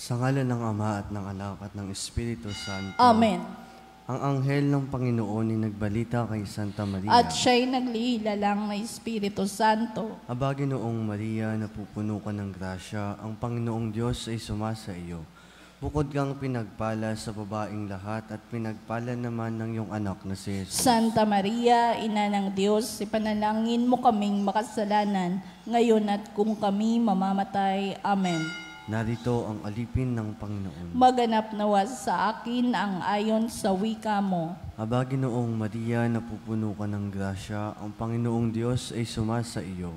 Sa ngalan ng Ama at ng Anak at ng Espiritu Santo. Amen. Ang anghel ng Panginoon ay nagbalita kay Santa Maria. At siya'y naglihilalang na Espiritu Santo. Aba, Ginoong Maria, napupuno ka ng grasya, ang Panginoong Diyos ay sumasa iyo. Bukod kang pinagpala sa babaing lahat at pinagpala naman ng iyong anak na si Jesus. Santa Maria, Ina ng Diyos, ipanalangin mo kaming makasalanan, ngayon at kung kami mamamatay. Amen. Narito ang alipin ng Panginoon. Maganap nawa sa akin ang ayon sa wika mo. Aba, Ginoong Maria, napupuno ka ng grasya, ang Panginoong Diyos ay sumasa iyo.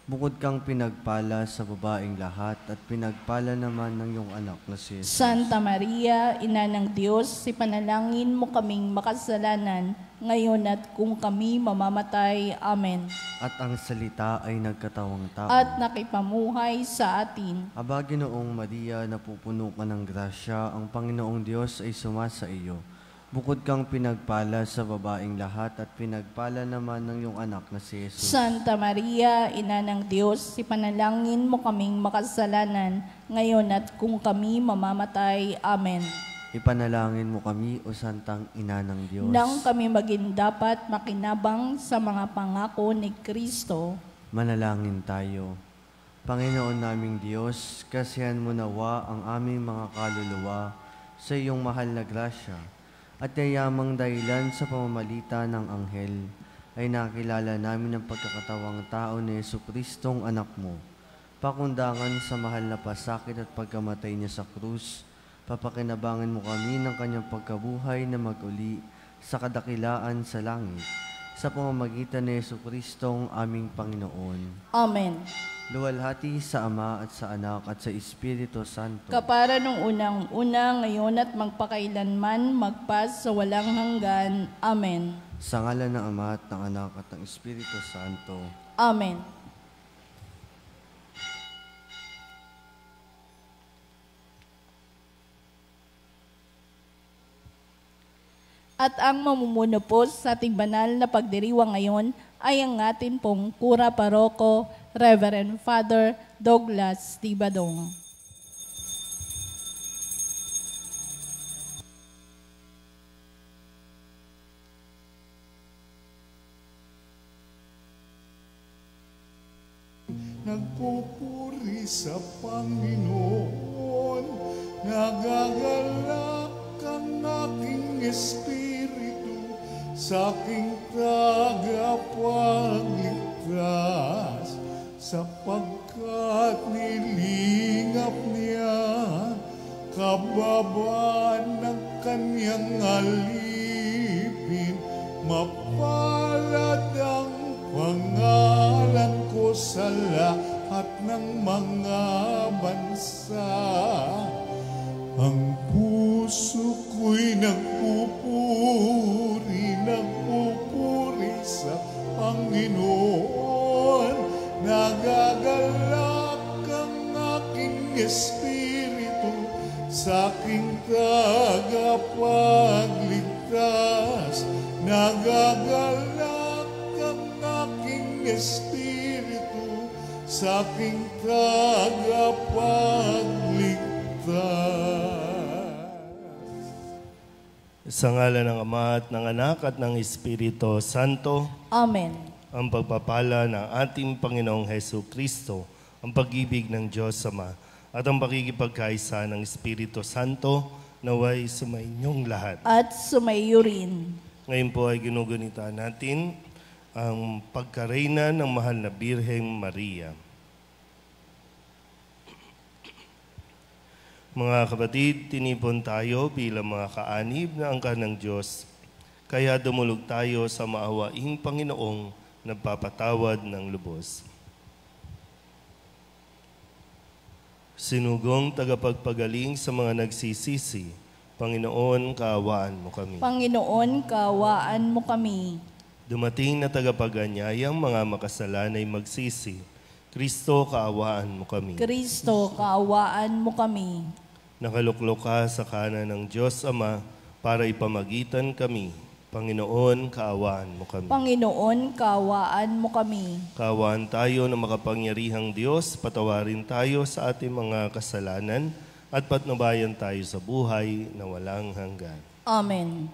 Bukod kang pinagpala sa babaing lahat at pinagpala naman ng iyong anak na si Jesus. Santa Maria, Ina ng Diyos, ipanalangin mo kaming makasalanan, ngayon at kung kami mamamatay. Amen. At ang salita ay nagkatawang tao. At nakipamuhay sa atin. Aba, Ginoong Maria, napupuno ka ng grasya, ang Panginoong Diyos ay sumasa iyo. Bukod kang pinagpala sa babaing lahat at pinagpala naman ng iyong anak na si Jesus. Santa Maria, Ina ng Diyos, ipanalangin mo kaming makasalanan, ngayon at kung kami mamamatay. Amen. Ipanalangin mo kami, O Santang Ina ng Diyos. Nang kami maging dapat makinabang sa mga pangako ni Kristo. Manalangin tayo. Panginoon naming Diyos, kasihan mo nawa ang aming mga kaluluwa sa iyong mahal na grasya, at yayamang dahilan sa pamamalita ng anghel ay nakilala namin ang pagkakatawang tao ni Jesucristong anak mo. Pakundangan sa mahal na pasakit at pagkamatay niya sa krus, papakinabangan mo kami ng kanyang pagkabuhay na mag-uli sa kadakilaan sa langit, sa pamamagitan ni Jesucristong aming Panginoon. Amen. Luwalhati sa Ama at sa Anak at sa Espiritu Santo. Kapara nung unang-una, ngayon at magpakailanman, magpas sa walang hanggan. Amen. Sa ngalan ng Ama at ng Anak at ng Espiritu Santo. Amen. At ang mamumuno po sa ating banal na pagdiriwang ngayon ay ang atin pong Kura Paroko, Reverend Father Douglas Tibadong. Nagpupuri sa Panginoon, nagagalak ang aking espiritu sa aking tagapagligtas, sapagkat nilingap niya kababaan ng kanyang alipin. Mapalad ang pangalan ko sa lahat ng mga bansa. Ang puso ko'y nagpupuri sa Panginoon. Nagagalak ang aking espiritu sa aking tagapagligtas. Nagagalak ang aking espiritu sa aking tagapagligtas. Sa ngalan ng Ama at ng Anak at ng Espiritu Santo. Amen. Ang pagpapala ng ating Panginoong Jesucristo, ang pag-ibig ng Diyos Ama, at ang pakikipagkaisa ng Espiritu Santo naway sumainyong lahat. At sumaiyo rin. Ngayon po ay ginugunita natin ang pagkareyna ng mahal na Birheng Maria. Mga kapatid, tinipon tayo bilang mga kaanib na angkan ng Diyos, kaya dumulog tayo sa maawaing Panginoong nagpapatawad ng lubos. Sinugong tagapagpagaling sa mga nagsisisi, Panginoon, kaawaan mo kami. Panginoon, kaawaan mo kami. Dumating na tagapaganyayang mga makasalanay magsisi, Kristo, kaawaan mo kami. Kristo, kaawaan mo kami. Nakaluklok ka sa kanan ng Diyos Ama para ipamagitan kami. Panginoon, kaawaan mo kami. Panginoon, kaawaan mo kami. Kaawaan tayo ng makapangyarihang Diyos, patawarin tayo sa ating mga kasalanan at patnubayan tayo sa buhay na walang hanggan. Amen.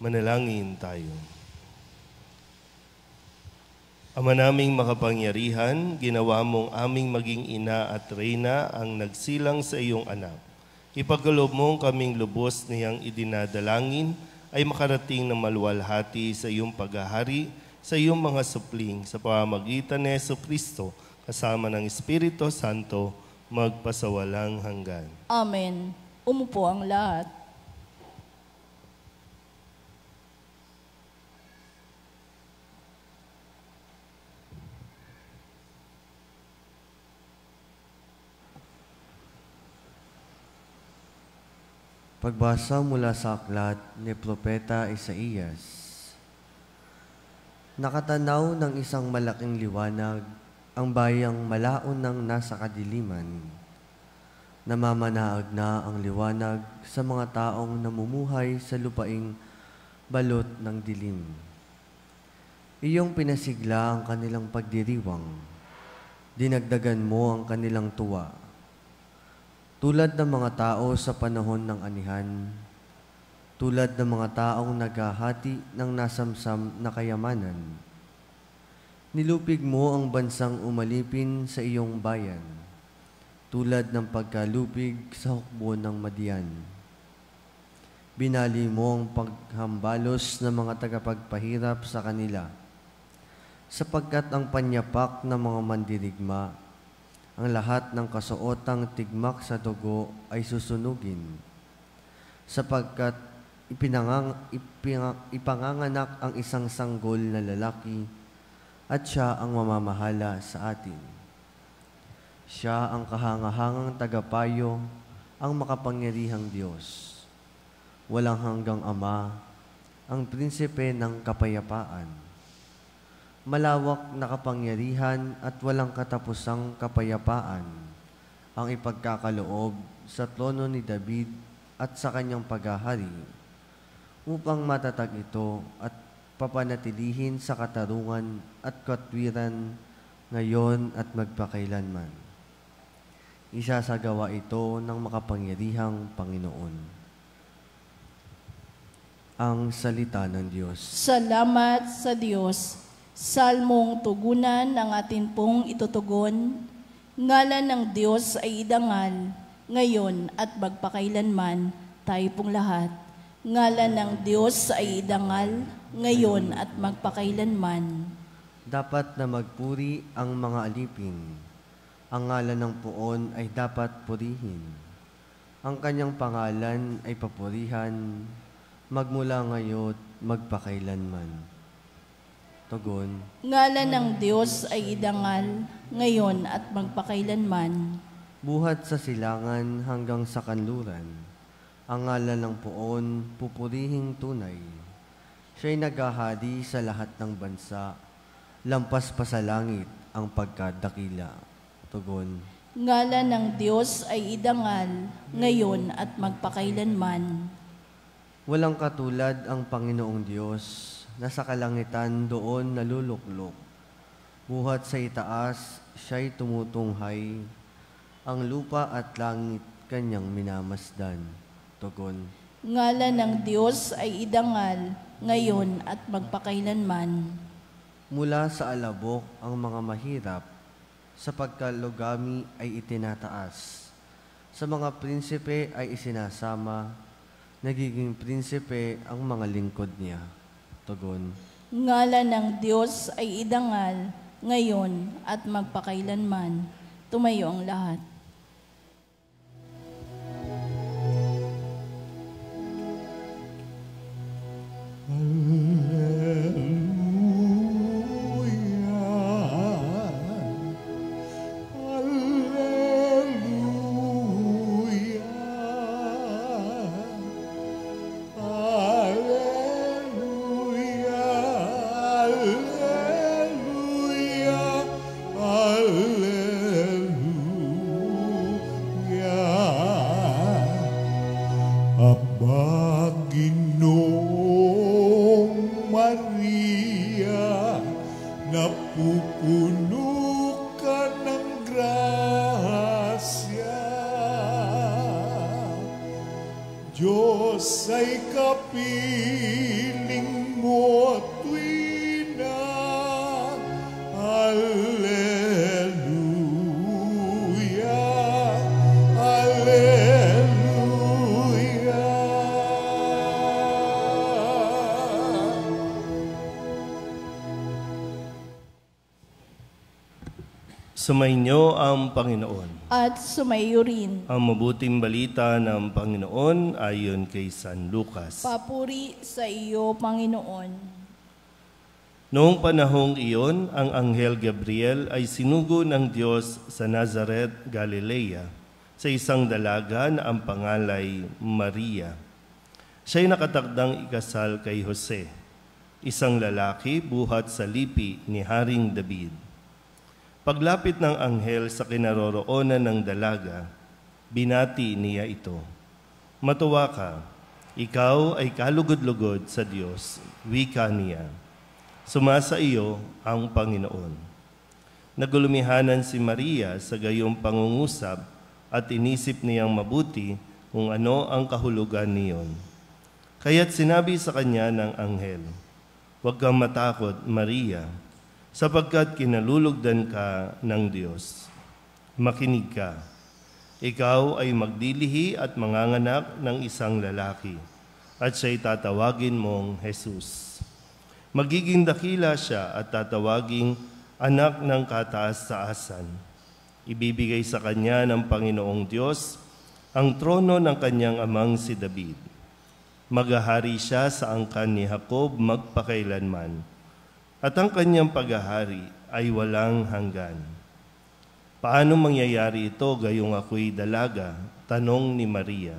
Manalangin tayo. Ama naming makapangyarihan, ginawa mong aming maging ina at reyna ang nagsilang sa iyong anak. Ipagkaloob mong kaming lubos niyang idinadalangin ay makarating ng maluwalhati sa iyong paghahari, sa iyong mga supling, sa pamamagitan ni Jesucristo, kasama ng Espiritu Santo, magpasawalang hanggan. Amen. Umupo ang lahat. Pagbasa mula sa aklat ni Propeta Isaías. Nakatanaw ng isang malaking liwanag ang bayang malaon ng nasa kadiliman. Namamanaag na ang liwanag sa mga taong namumuhay sa lupaing balot ng dilim. Iyong pinasigla ang kanilang pagdiriwang. Dinagdagan mo ang kanilang tuwa. Tulad ng mga tao sa panahon ng anihan, tulad ng mga taong naghahati ng nasamsam na kayamanan. Nilupig mo ang bansang umalipin sa iyong bayan, tulad ng pagkalupig sa hukbo ng Madian. Binali mo ang paghambalos ng mga tagapagpahirap sa kanila, sapagkat ang panyapak ng mga mandirigma, ang lahat ng kasuotang tigmak sa dugo ay susunugin, sapagkat ipanganganak ang isang sanggol na lalaki at siya ang mamamahala sa atin. Siya ang kahangahangang tagapayo, ang makapangyarihang Diyos. Walang hanggang Ama, ang prinsipe ng kapayapaan. Malawak na kapangyarihan at walang katapusang kapayapaan ang ipagkakaloob sa trono ni David at sa kanyang paghahari, upang matatag ito at papanatilihin sa katarungan at katwiran ngayon at magpakailanman. Isasagawa ito ng makapangyarihang Panginoon. Ang salita ng Diyos. Salamat sa Diyos. Salmong tugunan ng atin pong itutugon. Ngalan ng Diyos ay idangal, ngayon at magpakailanman, tayo pong lahat. Ngalan ng Diyos ay idangal, ngayon at magpakailanman. Dapat na magpuri ang mga alipin. Ang ngalan ng Poon ay dapat purihin. Ang kanyang pangalan ay papurihan, magmula ngayon magpakailanman. Tugon. Ngalan ng Diyos ay idangal, ngayon at magpakailanman. Buhat sa silangan hanggang sa kanluran, ang ngalan ng Poon pupurihing tunay. Siya'y naghahari sa lahat ng bansa, lampas pa sa langit ang pagkadakila. Tugon. Ngalan ng Diyos ay idangal, ngayon at magpakailanman. Walang katulad ang Panginoong Diyos, na sa kalangitan doon naluluklok. Buhat sa itaas, siya'y tumutunghay. Ang lupa at langit kanyang minamasdan. Tugon. Ngalan ng Diyos ay idangal, ngayon at magpakailanman. Mula sa alabok ang mga mahirap, sa pagkalugami ay itinataas. Sa mga prinsipe ay isinasama, nagiging prinsipe ang mga lingkod niya. Tugon. Ngalan ng Diyos ay idangal, ngayon at magpakailanman. Tumayo ang lahat. Napupuno ka ng grasya. Diyos ay kapiling mo at tuwina. Alleluia, Alleluia. Sumainyo ang Panginoon. At sumayo rin. Ang mabuting balita ng Panginoon ayon kay San Lucas. Papuri sa iyo, Panginoon. Noong panahong iyon, ang Anghel Gabriel ay sinugo ng Diyos sa Nazaret, Galilea, sa isang dalaga na ang pangalay Maria. Siya'y nakatakdang ikasal kay Jose, isang lalaki buhat sa lipi ni Haring David. Paglapit ng anghel sa kinaroroonan ng dalaga, binati niya ito. Matuwa ka, ikaw ay kalugod-lugod sa Diyos, wika niya. Sumasa iyo ang Panginoon. Nagulumihanan si Maria sa gayong pangungusap at inisip niyang mabuti kung ano ang kahulugan niyon. Kaya't sinabi sa kanya ng anghel, "Huwag kang matakot, Maria, sapagkat kinalulugdan ka ng Diyos. Makinig ka. Ikaw ay magdilihi at manganganak ng isang lalaki, at siya'y tatawagin mong Jesus. Magiging dakila siya at tatawaging anak ng kataas-taasan. Ibibigay sa kanya ng Panginoong Diyos ang trono ng kanyang amang si David. Maghahari siya sa angkan ni Jacob magpakailanman, at ang kanyang paghahari ay walang hanggan." "Paano mangyayari ito gayong ako'y dalaga?" tanong ni Maria.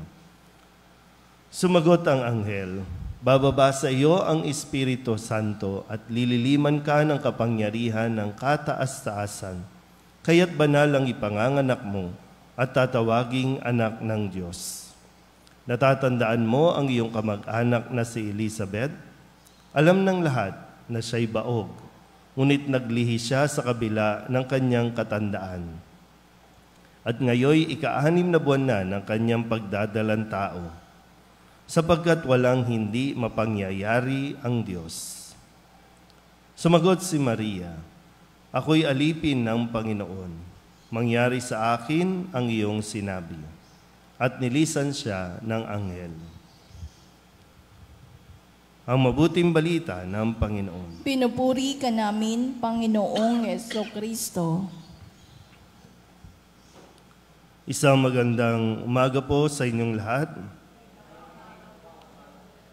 Sumagot ang anghel, "Bababa sa iyo ang Espiritu Santo at lililiman ka ng kapangyarihan ng kataas-taasan. Kaya't banal ang ipanganganak mo at tatawaging anak ng Diyos. Natatandaan mo ang iyong kamag-anak na si Elizabeth? Alam ng lahat na siya'y baog, ngunit naglihi siya sa kabila ng kanyang katandaan. At ngayoy 6 na buwan na ng kanyang pagdadalang tao, sapagkat walang hindi mapangyayari ang Diyos." Sumagot si Maria, "Ako'y alipin ng Panginoon. Mangyari sa akin ang iyong sinabi." At nilisan siya ng anghel. Ang mabuting balita ng Panginoon. Pinupuri ka namin, Panginoong Jesucristo. Isang magandang umaga po sa inyong lahat.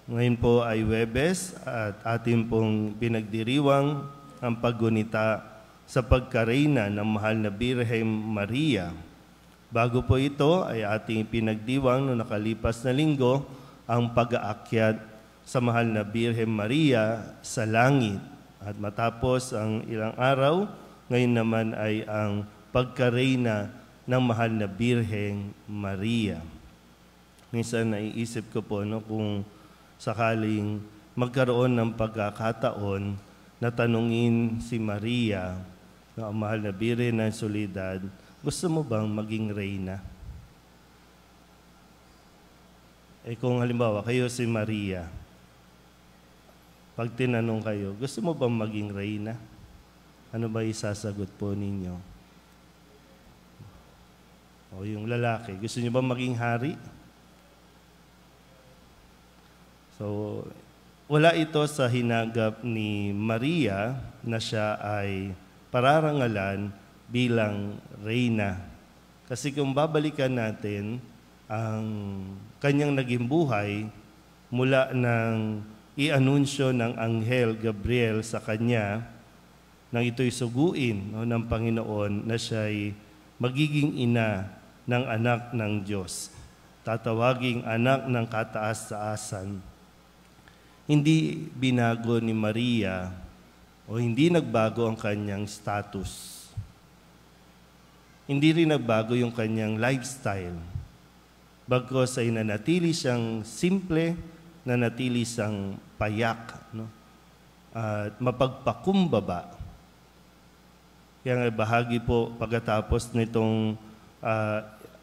Ngayon po ay Huwebes at ating pong pinagdiriwang ang paggunita sa pagkareyna ng mahal na Birheng Maria. Bago po ito ay ating pinagdiwang noong nakalipas na linggo ang pag-aakyat sa mahal na Birheng Maria sa langit. At matapos ang ilang araw, ngayon naman ay ang pagkareyna ng mahal na Birheng Maria. Minsan naiisip ko po kung sakaling magkaroon ng pagkakataon na tanungin si Maria, na ang mahal na Birhen ng Soledad, gusto mo bang maging reyna? Kung halimbawa kayo si Maria, pag tinanong kayo, gusto mo bang maging reyna? Ano ba isasagot po ninyo? O yung lalaki, gusto niyo bang maging hari? So, wala ito sa hinagap ni Maria na siya ay pararangalan bilang reyna. Kasi kung babalikan natin ang kanyang naging buhay mula ng i-anunsyo ng Anghel Gabriel sa kanya nang ito'y suguin ng Panginoon na siya'y magiging ina ng anak ng Diyos, tatawaging anak ng kataas-taasan. Hindi binago ni Maria o hindi nagbago ang kanyang status. Hindi rin nagbago yung kanyang lifestyle. Bagkus ay nanatili siyang simple, nanatili siyang payak, at mapagpakumbaba. Kaya nga bahagi po pagkatapos nitong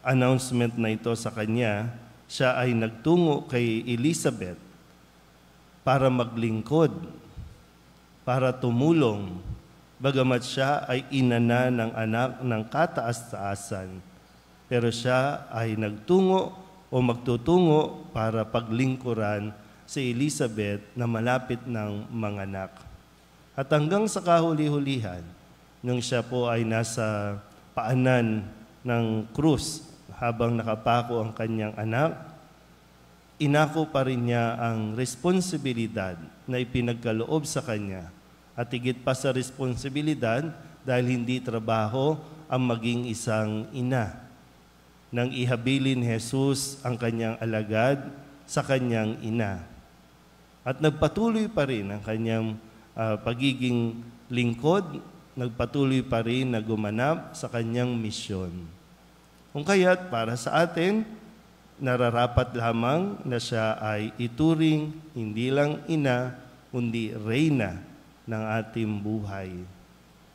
announcement na ito sa kanya, siya ay nagtungo kay Elizabeth para maglingkod, para tumulong, bagamat siya ay ina na ng anak ng kataas-taasan. Pero siya ay nagtungo o magtutungo para paglingkuran si Elizabeth na malapit ng manganak. At hanggang sa kahuli-hulihan, nung siya po ay nasa paanan ng krus habang nakapako ang kanyang anak, inako pa rin niya ang responsibilidad na ipinagkaloob sa kanya. At higit pa sa responsibilidad, dahil hindi trabaho ang maging isang ina, nang ihabilin Jesus ang kanyang alagad sa kanyang ina. At nagpatuloy pa rin ang kanyang pagiging lingkod, nagpatuloy pa rin na gumanap sa kanyang misyon. Kung kaya't para sa atin, nararapat lamang na siya ay ituring hindi lang ina, kundi reyna ng ating buhay.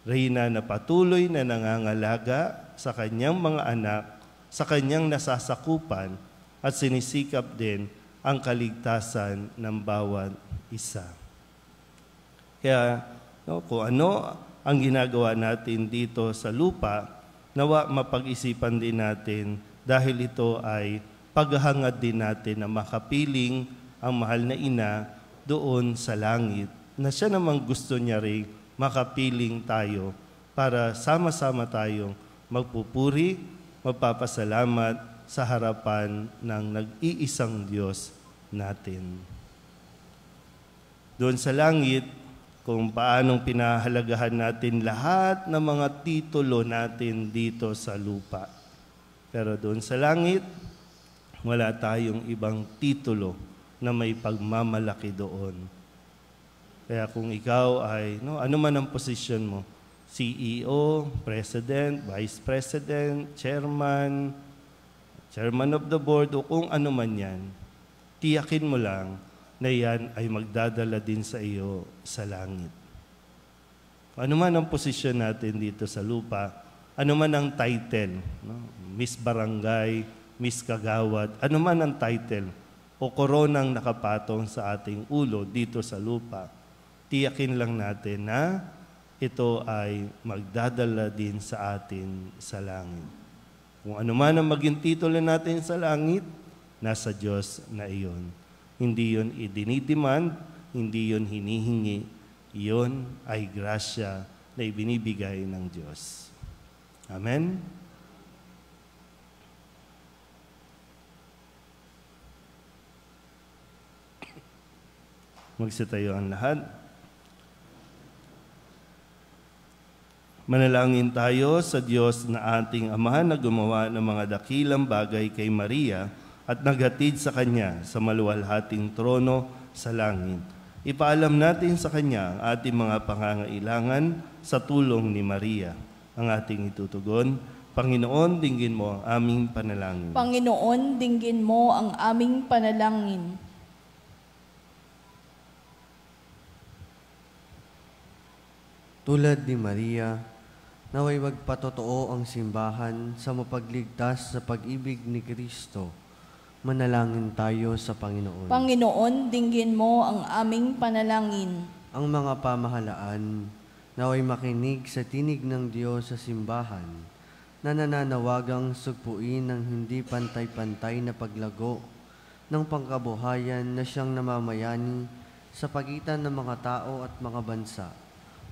Reyna na patuloy na nangangalaga sa kanyang mga anak, sa kanyang nasasakupan, at sinisikap din ang kaligtasan ng bawat isa. Kaya kung ano ang ginagawa natin dito sa lupa, nawa mapag-isipan din natin dahil ito ay paghahangad din natin na makapiling ang mahal na ina doon sa langit, na siya namang gusto niya rin makapiling tayo para sama-sama tayong magpupuri, magpapasalamat sa harapan ng nag-iisang Diyos natin. Doon sa langit, kung paanong pinahalagahan natin lahat ng mga titulo natin dito sa lupa. Pero doon sa langit, wala tayong ibang titulo na may pagmamalaki doon. Kaya kung ikaw ay, ano man ang posisyon mo, CEO, President, Vice President, Chairman of the Board, o kung ano man yan, tiyakin mo lang na yan ay magdadala din sa iyo sa langit. Ano man ang posisyon natin dito sa lupa, ano man ang title, Miss Barangay, Miss Kagawad, ano man ang title o koronang nakapatong sa ating ulo dito sa lupa, tiyakin lang natin na ito ay magdadala din sa atin sa langit. Kung ano man ang maging titulo natin sa langit, nasa Diyos na iyon. Hindi yun idinidemand, hindi yun hinihingi, yun ay grasya na ibinibigay ng Diyos. Amen? Magsitayo ang lahat. Manalangin tayo sa Diyos na ating Ama na gumawa ng mga dakilang bagay kay Maria at naghatid sa Kanya sa maluwalhating trono sa langit. Ipaalam natin sa Kanya ang ating mga pangangailangan sa tulong ni Maria. Ang ating itutugon, Panginoon, dinggin mo ang aming panalangin. Panginoon, dinggin mo ang aming panalangin. Tulad ni Maria, naway magpatotoo ang simbahan sa mapagligtas sa pag-ibig ni Kristo. Manalangin tayo sa Panginoon. Panginoon, dinggin mo ang aming panalangin. Ang mga pamahalaan, naway makinig sa tinig ng Diyos sa simbahan, na nananawagang sugpuin ng hindi pantay-pantay na paglago ng pangkabuhayan na siyang namamayani sa pagitan ng mga tao at mga bansa.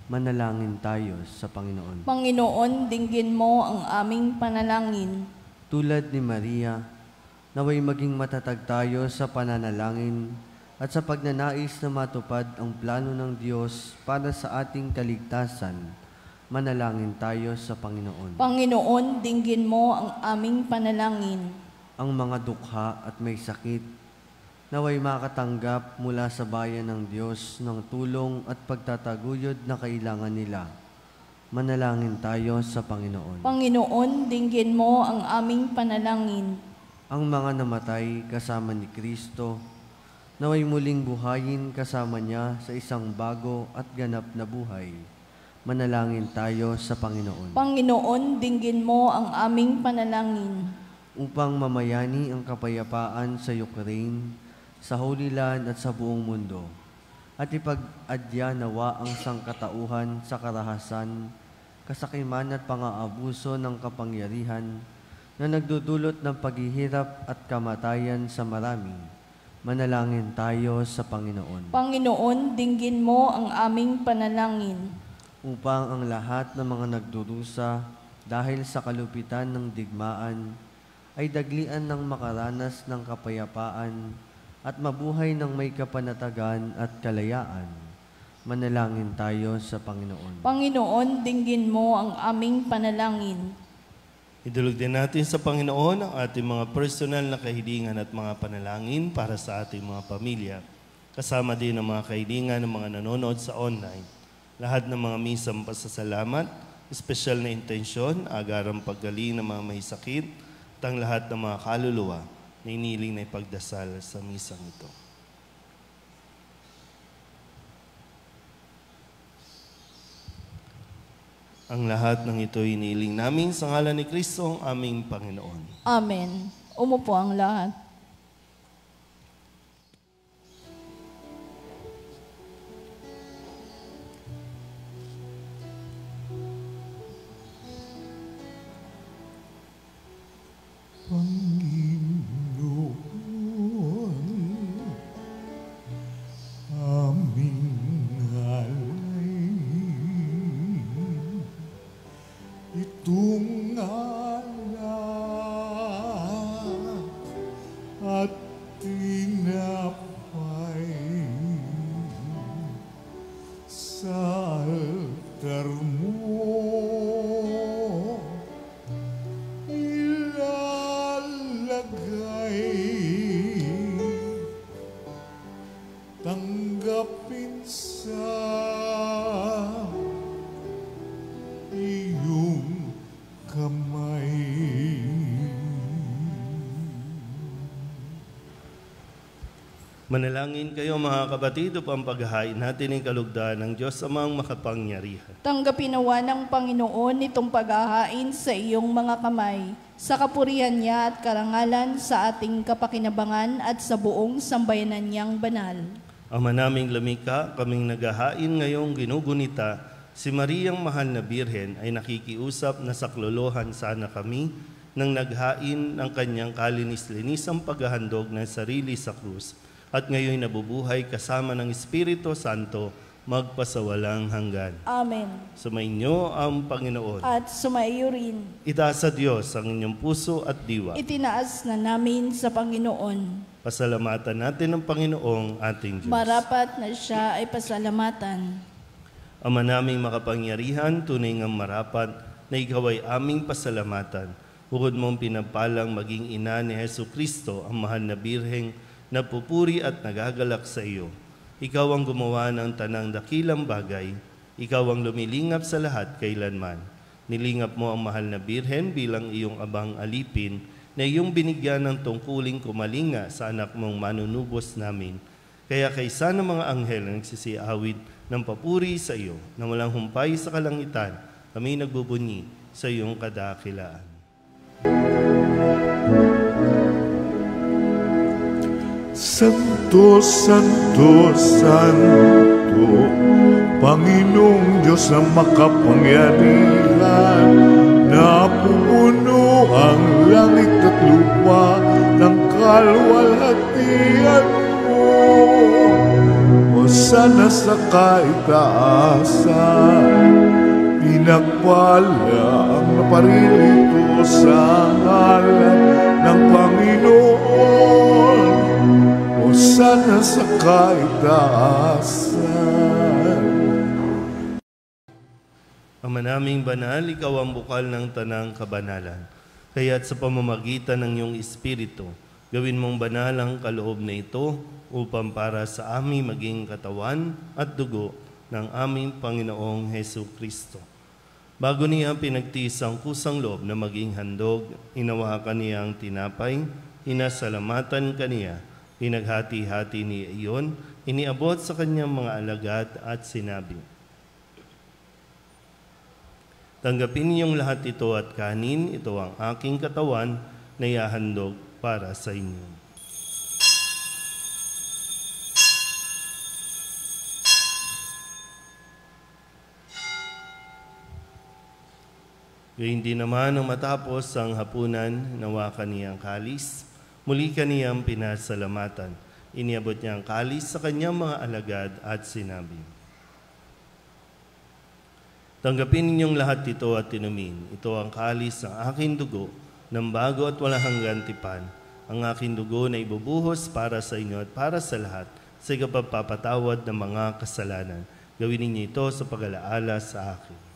Manalangin tayo sa Panginoon. Panginoon, dinggin mo ang aming panalangin. Tulad ni Maria, naway maging matatag tayo sa pananalangin at sa pagnanais na matupad ang plano ng Diyos para sa ating kaligtasan. Manalangin tayo sa Panginoon. Panginoon, dinggin mo ang aming panalangin. Ang mga dukha at may sakit, naway makatanggap mula sa bayan ng Diyos ng tulong at pagtataguyod na kailangan nila. Manalangin tayo sa Panginoon. Panginoon, dinggin mo ang aming panalangin. Ang mga namatay kasama ni Kristo, naway muling buhayin kasama niya sa isang bago at ganap na buhay. Manalangin tayo sa Panginoon. Panginoon, dinggin mo ang aming panalangin. upang mamayani ang kapayapaan sa Ukraine, sa Holy Land at sa buong mundo. At ipag-adya nawa ang sangkatauhan sa karahasan, kasakiman at pang-aabuso ng kapangyarihan na nagdudulot ng paghihirap at kamatayan sa marami. Manalangin tayo sa Panginoon. Panginoon, dinggin mo ang aming panalangin. Upang ang lahat ng mga nagdurusa dahil sa kalupitan ng digmaan ay daglian ng makaranas ng kapayapaan at mabuhay ng may kapanatagan at kalayaan. Manalangin tayo sa Panginoon. Panginoon, dinggin mo ang aming panalangin. Idulog din natin sa Panginoon ang ating mga personal na kahilingan at mga panalangin para sa ating mga pamilya. Kasama din ang mga kahilingan ng mga nanonood sa online. Lahat ng mga misang pasasalamat, espesyal na intensyon, agarang paggaling ng mga may sakit, at ang lahat ng mga kaluluwa na iniling na ipagdasal sa misang ito. Ang lahat ng ito iniling namin sa ngalan ni Kristo, ang aming Panginoon. Amen. Umupo ang lahat. Panginoon, aming alay, itong alak at tinapay sa altar mo. Tanggapin sa iyong kamay. Manalangin kayo mga kapatid upang paghahain natin ang kalugdan ng Diyos amang makapangyarihan. Tanggapin nawa ng Panginoon itong paghahain sa iyong mga kamay, sa kapurihan niya at karangalan sa ating kapakinabangan at sa buong sambayanan niyang banal. Ama naming lamika, kaming naghahain ngayong ginugunita, si Mariang Mahal na Birhen ay nakikiusap na saklolohan sana kami nang naghain ng kanyang kalinis-linisang paghahandog ng sarili sa krus at ngayon nabubuhay kasama ng Espiritu Santo magpasawalang hanggan. Amen. Sumainyo ang Panginoon. At sumaiyo rin. Itaas sa Diyos ang inyong puso at diwa. Itinaas na namin sa Panginoon. Pasalamatan natin ang Panginoong ating Diyos. Marapat na siya ay pasalamatan. Ama naming makapangyarihan, tunay ngang marapat na ikaw ay aming pasalamatan. Bukod mong pinapalang maging ina ni Hesu Kristo, ang mahal na birheng napupuri at nagagalak sa iyo. Ikaw ang gumawa ng tanang dakilang bagay. Ikaw ang lumilingap sa lahat kailanman. Nilingap mo ang mahal na birhen bilang iyong abang alipin na iyong binigyan ng tungkuling kumalinga sa anak mong manunubos namin. Kaya kaysa ng mga anghel na nagsisiawid ng papuri sa iyo na walang humpay sa kalangitan, kami nagbubunyi sa iyong kadakilaan. Santo, Santo, Santo, Panginoong Diyos ang makapangyarihan, napupuno ang langit at lupa ng kalwalhatian mo. Hosana sa kaitaasan, pinagpala ang naparirito sa ngalan ng Panginoon. Hosana sa kaitaasan. Ama naming banal, ikaw ang bukal ng tanang kabanalan. Kaya't sa pamamagitan ng iyong Espiritu, gawin mong banal ang kaloob na ito upang para sa aming maging katawan at dugo ng aming Panginoong Hesu Kristo. Bago niya pinagtiis ang kusang loob na maging handog, inawakan niya ang tinapay, inasalamatan kaniya, pinaghati-hati niya iyon, iniabot sa kanyang mga alagad at sinabi, "Tanggapin niyong lahat ito at kanin, ito ang aking katawan na ihahandog para sa inyo. Gayun din naman nang matapos ang hapunan, nawa kaniyang kalis, muli kaniyang pinasalamatan. Iniabot niya ang kalis sa kanyang mga alagad at sinabi, "Tanggapin ninyong lahat ito at inumin. Ito ang kalis ng aking dugo, ng bago at walang hanggan tipan. Ang aking dugo na ibubuhos para sa inyo at para sa lahat sa ikapagpapatawad ng mga kasalanan. Gawin ninyo ito sa pag-alaala sa akin."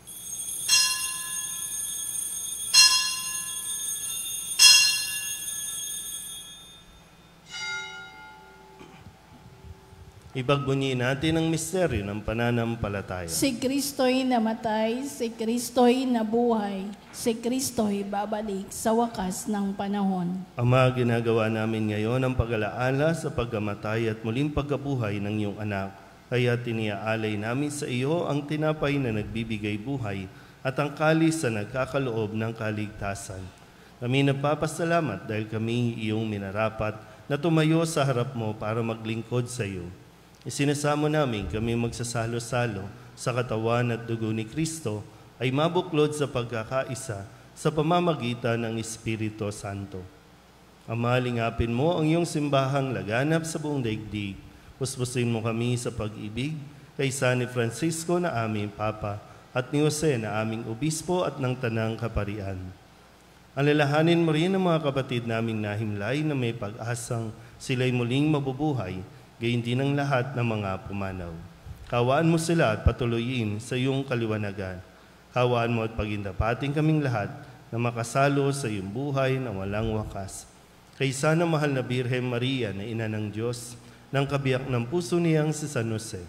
Ipagbunyi natin ang misteryo ng pananampalataya. Si Kristo'y namatay, si Kristo'y nabuhay, si Kristo'y babalik sa wakas ng panahon. Ama, ginagawa namin ngayon ang pag-alaala sa pagkamatay at muling pagkabuhay ng iyong anak. Kaya tiniaalay namin sa iyo ang tinapay na nagbibigay buhay at ang kalis na nagkakaloob ng kaligtasan. Kami nagpapasalamat dahil kami iyong minarapat na tumayo sa harap mo para maglingkod sa iyo. Isinasamo namin kami magsasalo-salo sa katawan at dugo ni Kristo ay mabuklod sa pagkakaisa sa pamamagitan ng Espiritu Santo. Ama, lingapin mo ang iyong simbahang laganap sa buong daigdig. Puspusin mo kami sa pag-ibig kaysa ni Francisco na aming Papa at ni Jose na aming Obispo at ng Tanang Kaparian. Alalahanin mo rin ang mga kapatid naming nahimlay na may pag-asang sila'y muling mabubuhay, gayon din ang lahat ng mga pumanaw. Kawaan mo sila at patuloyin sa iyong kaliwanagan. Kawaan mo at pagindapating kaming lahat na makasalo sa iyong buhay na walang wakas. Kaysa ng mahal na Birhen Maria na ina ng Diyos, ng kabiyak ng puso niyang si San Jose,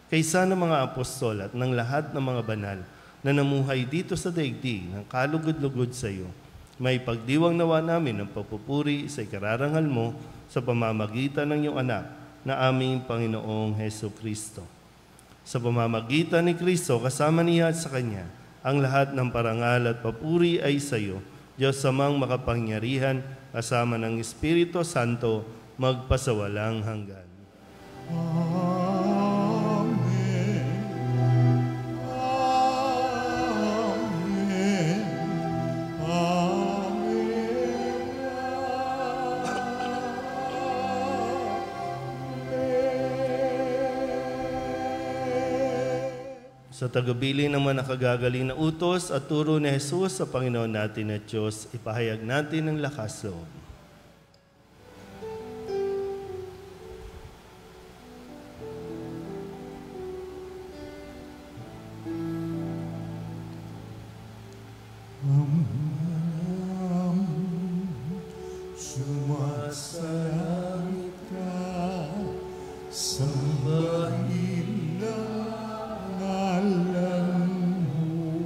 kaysa ng mga apostol at ng lahat ng mga banal na namuhay dito sa daigdig ng kalugod-lugod sa iyo, may pagdiwang nawa namin ng papupuri sa ikararangal mo sa pamamagitan ng iyong anak na aming Panginoong Heso Kristo. Sa pamamagitan ni Kristo, kasama niya at sa Kanya, ang lahat ng parangal at papuri ay sa iyo, Diyos Amang makapangyarihan, kasama ng Espiritu Santo, magpasawalang hanggan. Amen. Amen. Sa tagabili naman nakagagaling na utos at turo ni Jesus sa Panginoon natin at Diyos, ipahayag natin ang lakas loob. Sumasalangit ka, sambahin ang ngalan mo,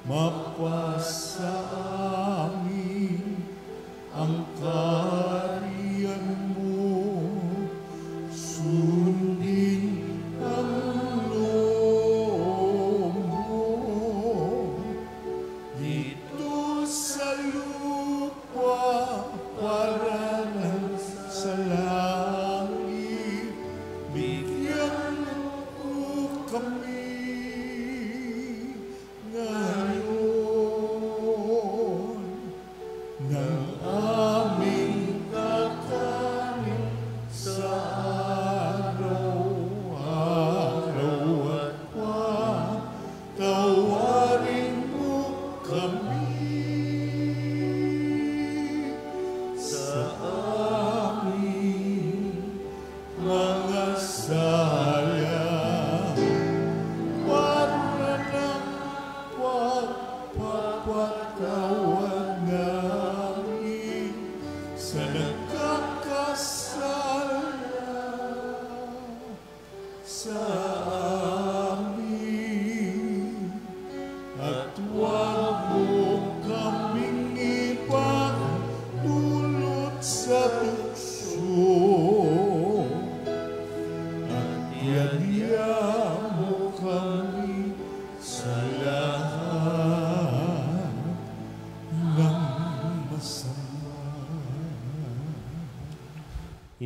mapasa amin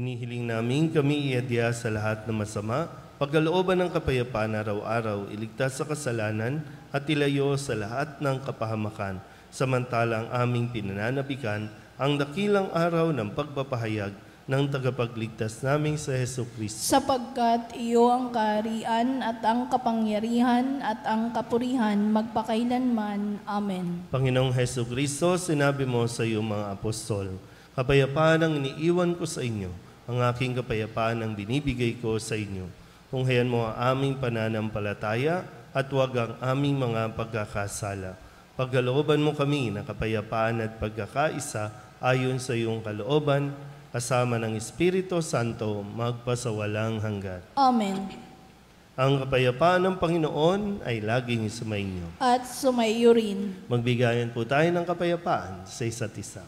Hinihiling namin kami iadya sa lahat ng masama, pagkalooban ng kapayapaan araw-araw, iligtas sa kasalanan at ilayo sa lahat ng kapahamakan, samantalang aming pinananabikan ang dakilang araw ng pagpapahayag ng tagapagligtas naming sa Jesucristo. Sapagkat iyo ang kaharian at ang kapangyarihan at ang kapurihan magpakailanman. Amen. Panginoong Jesucristo, sinabi mo sa iyong mga apostol, kapayapaan ang iniiwan ko sa inyo, ang aking kapayapaan ang binibigay ko sa inyo. Tunghayan mo ang aming pananampalataya at huwag ang aming mga pagkakasala. Pagkalooban mo kami ng kapayapaan at pagkakaisa ayon sa iyong kalooban, kasama ng Espiritu Santo, magpasawalang hanggan. Amen. Ang kapayapaan ng Panginoon ay laging sumainyo. At sumaiyo rin. Magbigayan po tayo ng kapayapaan sa isa't isa.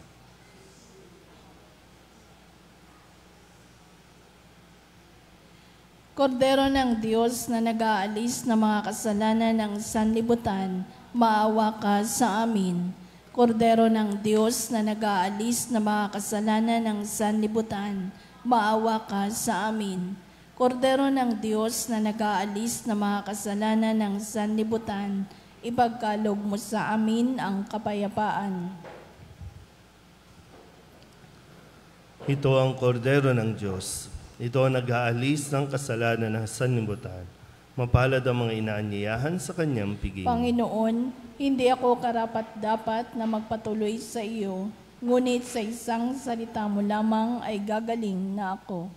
Kordero ng Diyos na nag-aalis ng mga kasalanan ng sanlibutan, maawa ka sa amin. Kordero ng Diyos na nag-aalis ng mga kasalanan ng sanlibutan, maawa ka sa amin. Kordero ng Diyos na nag-aalis ng mga kasalanan ng sanlibutan, ipagkaloob mo sa amin ang kapayapaan. Ito ang kordero ng Diyos. Ito ang nag-aalis ng kasalanan ng sanlibutan. Mapalad ang mga inaanyayahan sa kanyang piging. Panginoon, hindi ako karapat-dapat na magpatuloy sa iyo, ngunit sa isang salita mo lamang ay gagaling na ako.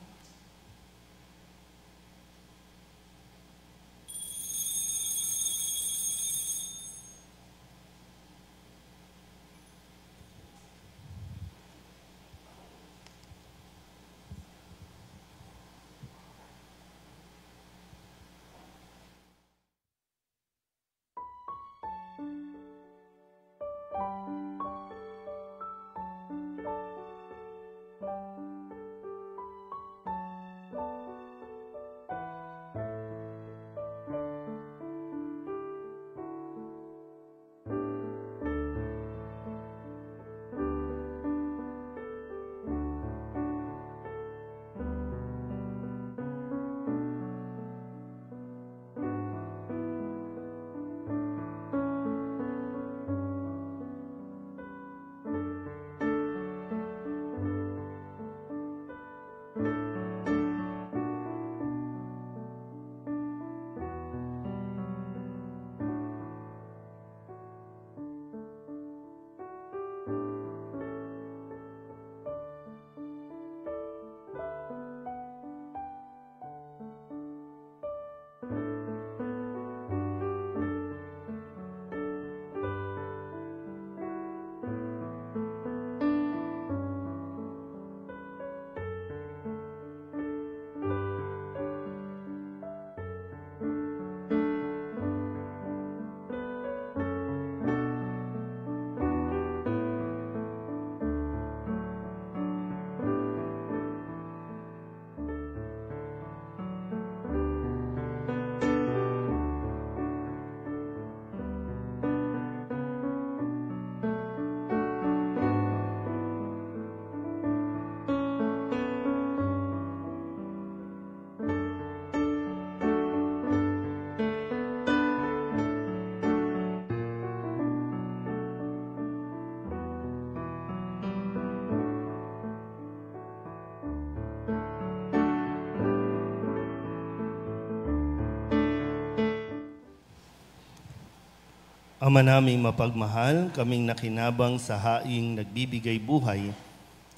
Ama naming mapagmahal, kaming nakinabang sa haing nagbibigay buhay,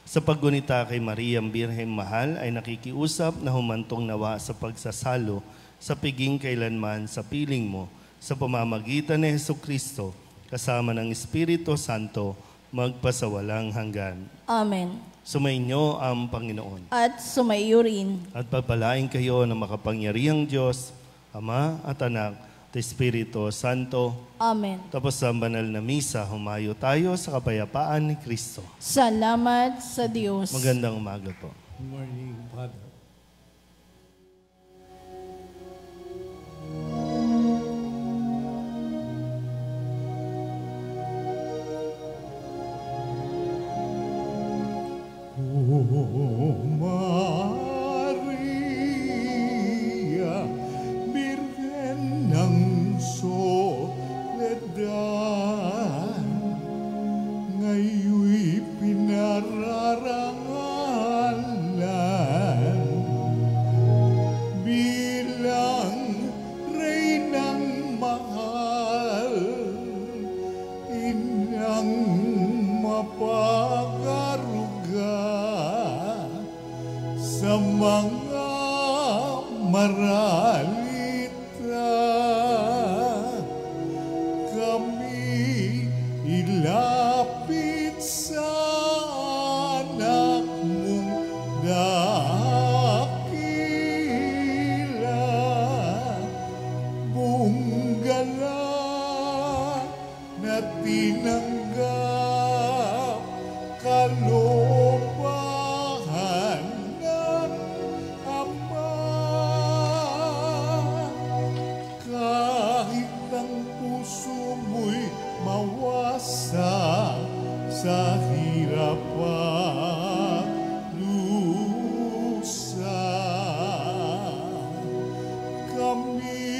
sa paggunita kay Mariang Birheng Mahal ay nakikiusap na humantong nawa sa pagsasalo sa piging kailanman sa piling mo, sa pamamagitan ni Jesucristo, kasama ng Espiritu Santo, magpasawalang hanggan. Amen. Sumainyo ang Panginoon. At sumaiyo rin. At pagpalain kayo ng makapangyarihang Diyos, Ama at Anak, at Espiritu Santo. Amen. Tapos sa banal na misa, humayo tayo sa kapayapaan ni Kristo. Salamat sa Diyos. Magandang umaga po. Good morning, Father. Oh, mapagaruga sa mga maralita. Kami ilapit sa anak mong dakila. Bunggala na tinanggap kalupahan ng Ama. Kahit ang puso mo'y mawasa sa hirap at lusa, kami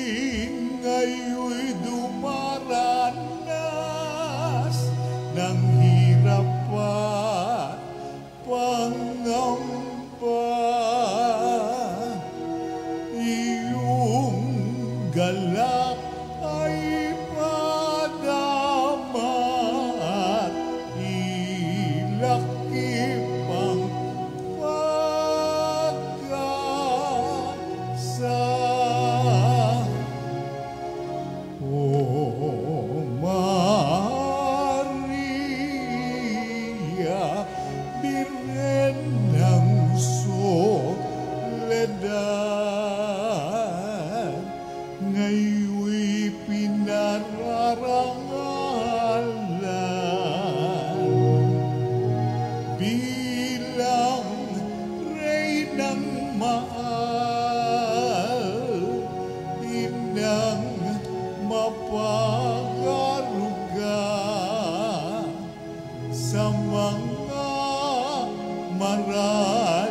ngayon'y dumaranas ng hirap at pangamba. Iyong galak ay padama at ilaki pang pag-asa. O Maria, Birhen ng soledad, ngayon'y pinararangalan bilang Reynang mahal, inang mapagaruga sa mga maral.